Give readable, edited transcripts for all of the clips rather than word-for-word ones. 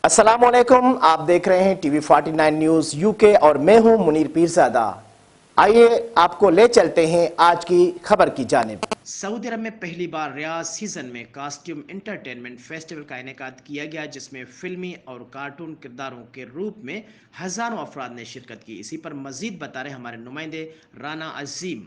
अस्सलाम वालेकुम, आप देख रहे हैं टीवी 49 न्यूज यूके और मैं हूं मुनीर पीरजादा। आइए आपको ले चलते हैं आज की खबर की जानिब। सऊदी अरब में पहली बार रियाज सीजन में कॉस्ट्यूम एंटरटेनमेंट फेस्टिवल का इनेकाद किया गया, जिसमें फिल्मी और कार्टून किरदारों के रूप में हजारों अफराद ने शिरकत की। इसी पर मजीद बता रहे हमारे नुमाइंदे राना अजीम।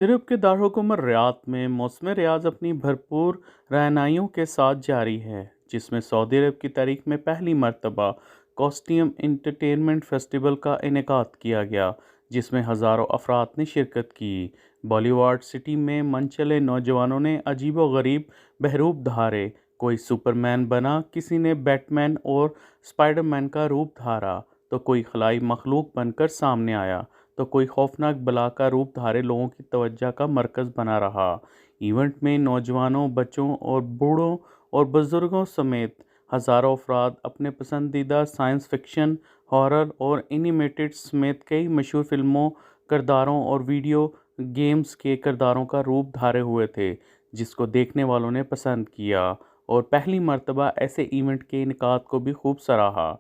अरब के दारहुकूमत रियाद में मौसम रियाज अपनी भरपूर रहनाइयों के साथ जारी है, जिसमें सऊदी अरब की तारीख में पहली मरतबा कॉस्ट्यूम एंटरटेनमेंट फेस्टिवल का इनेकाद किया गया, जिसमें हज़ारों अफराद ने शिरकत की। बॉलीवुड सिटी में मनचले नौजवानों ने अजीबो गरीब बहरूप धारे। कोई सुपरमैन बना, किसी ने बैटमैन और स्पाइडरमैन का रूप धारा, तो कोई खलाई मखलूक बनकर सामने आया, तो कोई खौफनाक बला का रूप धारे लोगों की तवज्जो का मरकज़ बना रहा। इवेंट में नौजवानों, बच्चों और बूढ़ों और बुज़ुर्गों समेत हज़ारों अफराद अपने पसंदीदा साइंस फिक्शन, हॉरर और एनिमेटेड समेत कई मशहूर फिल्मों, किरदारों और वीडियो गेम्स के किरदारों का रूप धारे हुए थे, जिसको देखने वालों ने पसंद किया और पहली मरतबा ऐसे इवेंट के इनेकाद को भी खूब सराहा।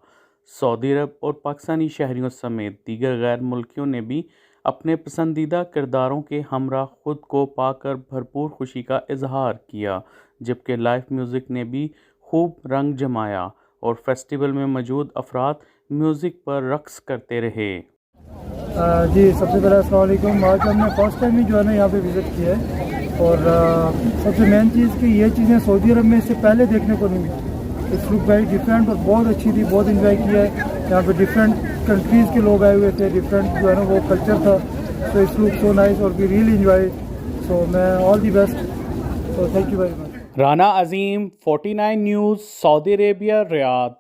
सऊदी अरब और पाकिस्तानी शहरियों समेत दीगर गैर मुल्कियों ने भी अपने पसंदीदा किरदारों के हमरा खुद को पाकर भरपूर खुशी का इजहार किया, जबकि लाइव म्यूज़िक ने भी खूब रंग जमाया और फेस्टिवल में मौजूद अफराद म्यूज़िक पर रक्स करते रहे। जी, सबसे पहले अस्सलाम वालेकुम। आज हमने फर्स्ट टाइम ही जो है ना यहाँ पे विज़िट किया है और सबसे मेन चीज़ कि ये चीज़ें सऊदी अरब में इससे पहले देखने को नहीं मिली। इट्स लुक वेरी डिफरेंट और बहुत अच्छी थी, बहुत इंजॉय किया है। यहाँ पे डिफरेंट कंट्रीज़ के लोग आए हुए थे, डिफरेंट जो है ना वो कल्चर था। So it's look so nice और वी रियली एंजॉय। सो मैं all the best, so thank you very much. Rana Azeem, 49 news, Saudi Arabia, Riyadh.